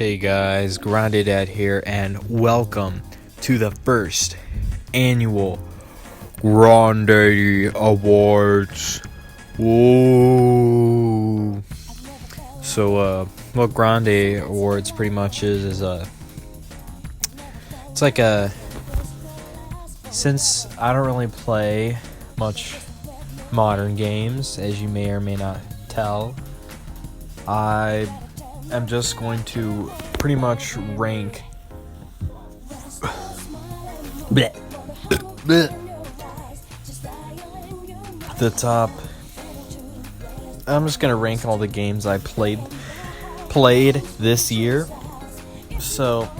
Hey guys, gRande Dad here, and welcome to the first annual gRande Awards. Whoa! So, what gRande Awards pretty much is it's like since I don't really play much modern games, as you may or may not tell, I'm just going to pretty much rank the top. I'm just gonna rank all the games I played this year. So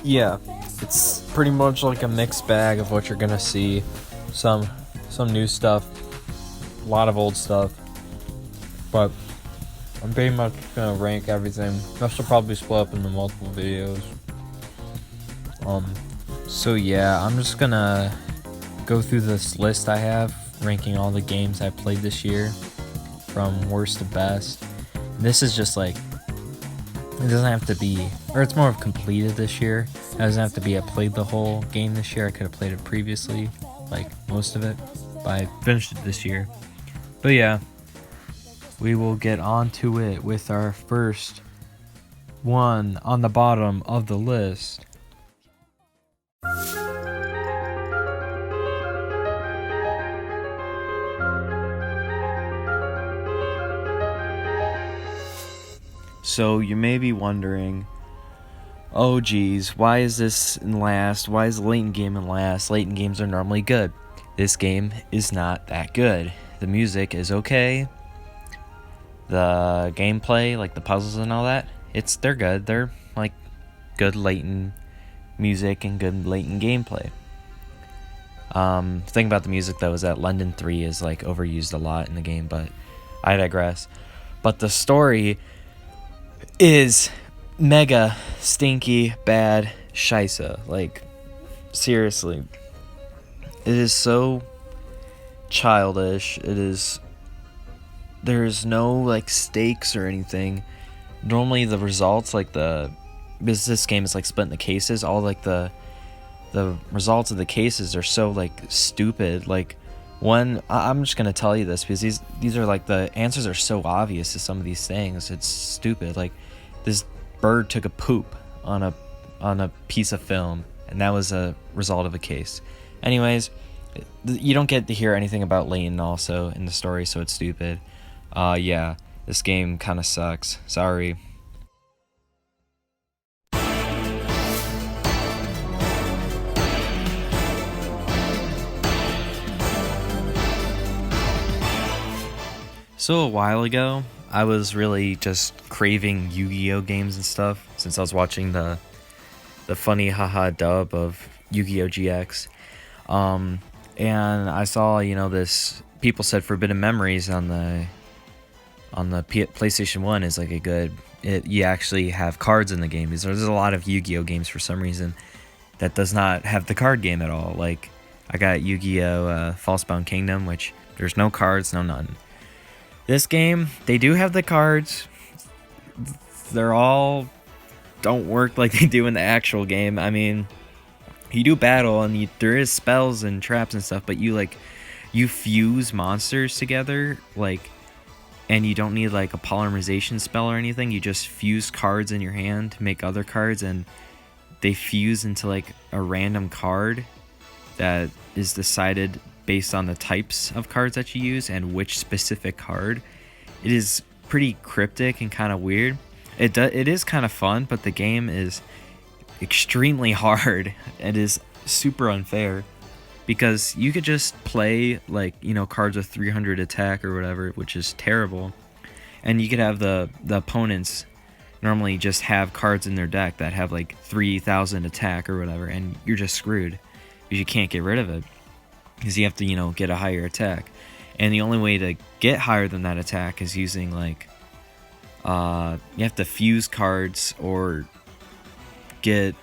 yeah, it's pretty much like a mixed bag of what you're gonna see. Some new stuff, a lot of old stuff, but I'm pretty much gonna rank everything. This will probably split up into multiple videos. So yeah, I'm just gonna go through this list I have, ranking all the games I played this year, from worst to best. And this is just like, it doesn't have to be, or it's more of completed this year. It doesn't have to be I played the whole game this year. I could have played it previously, like most of it, but I finished it this year. But yeah, we will get on to it with our first one on the bottom of the list. So you may be wondering, oh geez, why is this in last? Why is the Layton game in last? Layton games are normally good. This game is not that good. The music is okay. The gameplay, like the puzzles and all that, they're good. They're like good Layton music and good Layton gameplay. The thing about the music though is that London 3 is like overused a lot in the game, but I digress. But the story is mega stinky bad scheisse. Like seriously, it is so childish. There's no like stakes or anything. Normally the results, like because this game is like split into cases, all like the results of the cases are so like stupid. Like I'm just gonna tell you this because these are like, the answers are so obvious to some of these things. It's stupid. Like this bird took a poop on a piece of film, and that was a result of a case. Anyways, you don't get to hear anything about Layton also in the story, so it's stupid. Yeah, this game kind of sucks. Sorry. So a while ago, I was really just craving Yu-Gi-Oh games and stuff, since I was watching the funny haha dub of Yu-Gi-Oh GX. And I saw, this, people said Forbidden Memories on the PlayStation 1 is like a good, you actually have cards in the game, because there's a lot of Yu-Gi-Oh games for some reason that does not have the card game at all. Like I got Yu-Gi-Oh Falsebound Kingdom, which there's no cards, no none. This game, they do have the cards. They're all don't work like they do in the actual game. I mean, you do battle and there is spells and traps and stuff, but you fuse monsters together, like, and you don't need like a polymerization spell or anything. You just fuse cards in your hand to make other cards, and they fuse into like a random card that is decided based on the types of cards that you use and which specific card. It is pretty cryptic and kind of weird. It is kind of fun, but the game is extremely hard. It is super unfair, because you could just play like, cards with 300 attack or whatever, which is terrible, and you could have the opponents normally just have cards in their deck that have like 3,000 attack or whatever, and you're just screwed because you can't get rid of it, because you have to get a higher attack, and the only way to get higher than that attack is using like you have to fuse cards, or get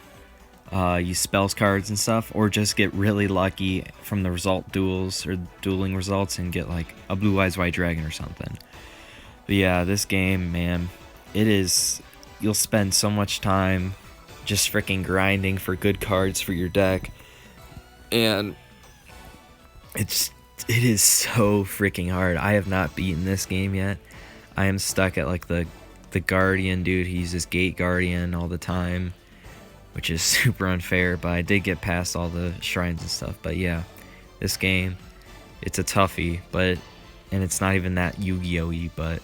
use spells cards and stuff, or just get really lucky from the result duels or dueling results and get like a Blue Eyes White Dragon or something. But yeah, this game, man, it is you'll spend so much time just freaking grinding for good cards for your deck, and it is so freaking hard. I have not beaten this game yet. I am stuck at like the Guardian dude. He uses Gate Guardian all the time, which is super unfair, but I did get past all the shrines and stuff. But yeah, this game, it's a toughie, and it's not even that Yu-Gi-Oh-y, but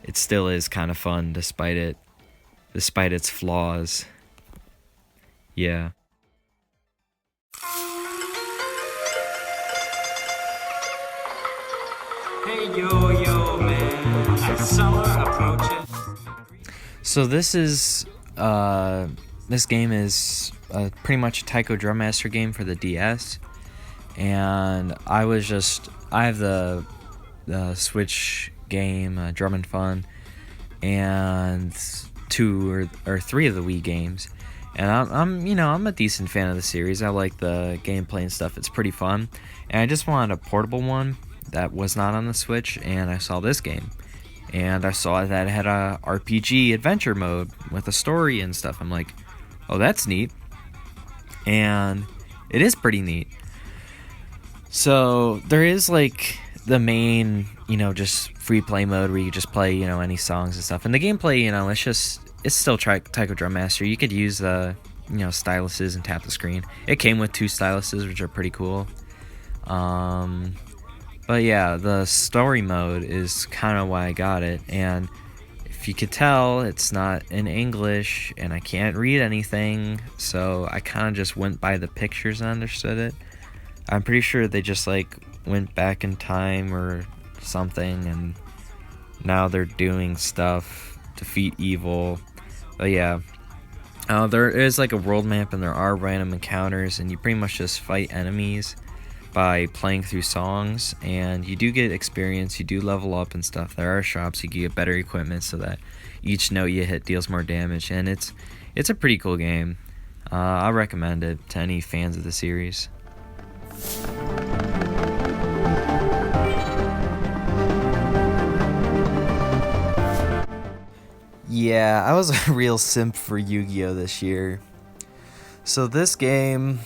it still is kind of fun despite its flaws. Yeah. Hey yo man, as summer approaches. So this game is pretty much a Taiko Drum Master game for the DS, and I have the Switch game Drum and Fun, and 2 or 3 of the Wii games, and I'm a decent fan of the series. I like the gameplay and stuff. It's pretty fun, and I just wanted a portable one that was not on the Switch, and I saw this game, and I saw that it had a RPG adventure mode with a story and stuff. I'm like, oh, that's neat, and it is pretty neat. So there is like the main, just free play mode where you just play, any songs and stuff, and the gameplay, it's still Taiko Drum Master. You could use the styluses and tap the screen. It came with 2 styluses, which are pretty cool. But yeah, the story mode is kind of why I got it, and if you could tell, it's not in English, and I can't read anything, so I kind of just went by the pictures and understood it. I'm pretty sure they just went back in time or something, and now they're doing stuff, defeat evil. But yeah, there is a world map, and there are random encounters, and you pretty much just fight enemies by playing through songs, and you do get experience, you do level up and stuff. There are shops, you can get better equipment so that each note you hit deals more damage, and it's a pretty cool game. I recommend it to any fans of the series. Yeah, I was a real simp for Yu-Gi-Oh! This year. So this game,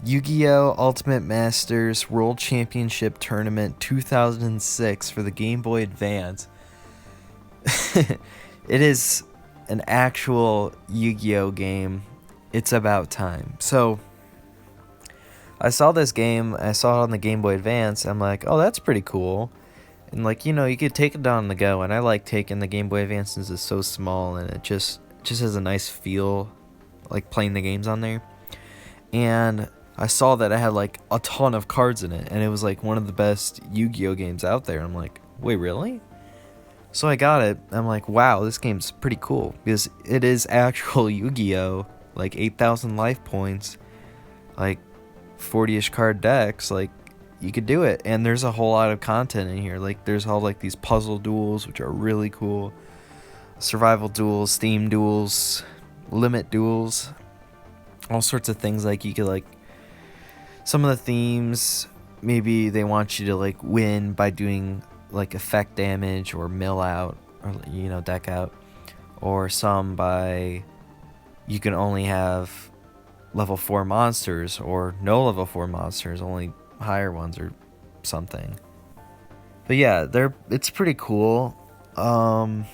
Yu-Gi-Oh! Ultimate Masters World Championship Tournament 2006 for the Game Boy Advance. It is an actual Yu-Gi-Oh! Game. It's about time. So I saw this game, I saw it on the Game Boy Advance, I'm like, oh, that's pretty cool. And you could take it on the go, and I like taking the Game Boy Advance since it's so small, and it just has a nice feel, playing the games on there. And I saw that it had a ton of cards in it, and it was one of the best Yu-Gi-Oh! Games out there. I'm like, wait, really? So I got it. I'm like, wow, this game's pretty cool, because it is actual Yu-Gi-Oh! 8,000 life points, 40-ish card decks, you could do it. And there's a whole lot of content in here. There's all these puzzle duels, which are really cool, survival duels, theme duels, limit duels, all sorts of things. You could some of the themes, maybe they want you to win by doing effect damage or mill out, or deck out, or some by you can only have level 4 monsters or no level 4 monsters, only higher ones or something. But yeah, it's pretty cool. So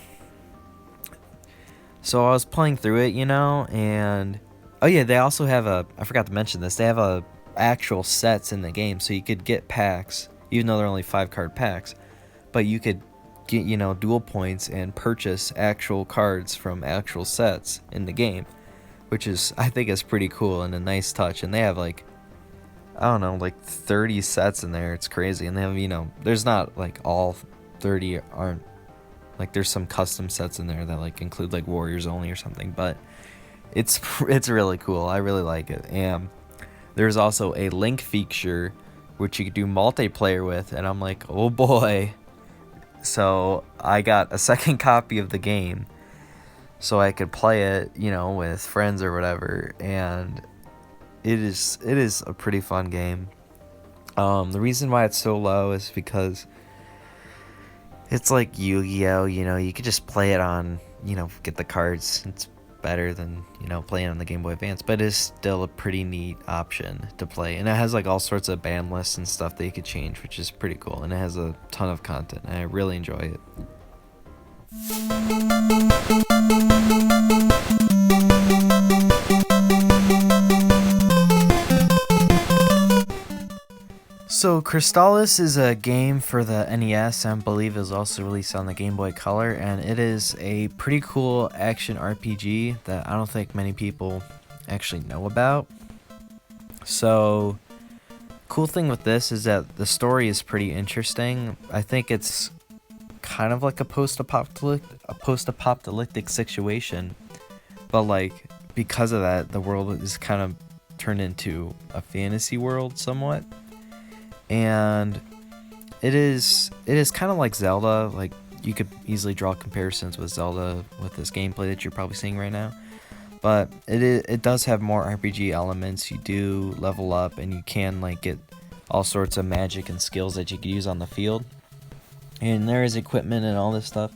I was playing through it, and oh yeah, they also have I forgot to mention this, they have actual sets in the game, so you could get packs, even though they're only 5-card packs, but you could get dual points and purchase actual cards from actual sets in the game, which I think is pretty cool and a nice touch. And they have I don't know, 30 sets in there. It's crazy. And they have, there's not all 30 aren't, there's some custom sets in there that include warriors only or something, but it's really cool. I really like it. And there's also a link feature which you could do multiplayer with, and I'm like, oh boy. So I got a second copy of the game so I could play it, with friends or whatever, and it is a pretty fun game. The reason why it's so low is because it's like Yu-Gi-Oh! You could just play it on get the cards. It's better than, playing on the Game Boy Advance, but it's still a pretty neat option to play. And it has like all sorts of band lists and stuff that you could change, which is pretty cool. And it has a ton of content, and I really enjoy it. So Crystalis is a game for the NES, and I believe it was also released on the Game Boy Color, and it is a pretty cool action RPG that I don't think many people actually know about. So, cool thing with this is that the story is pretty interesting. I think it's kind of like a post-apocalyptic situation, but like because of that, the world is kind of turned into a fantasy world somewhat. And it is kind of like Zelda. Like, you could easily draw comparisons with Zelda with this gameplay that you're probably seeing right now, but it does have more RPG elements. You do level up, and you can like get all sorts of magic and skills that you can use on the field, and there is equipment and all this stuff,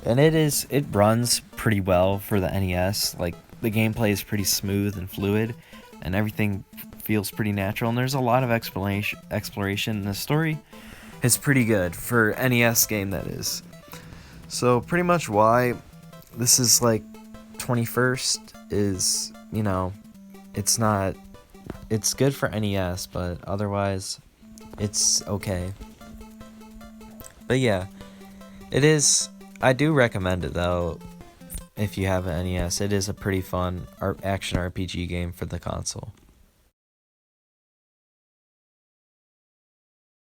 and it runs pretty well for the NES. Like, the gameplay is pretty smooth and fluid, and everything feels pretty natural, and there's a lot of exploration, and the story is pretty good for NES game, that is. So pretty much why this is like 21st is, it's good for NES, but otherwise it's okay. But yeah, I do recommend it though. If you have an NES, it is a pretty fun action RPG game for the console.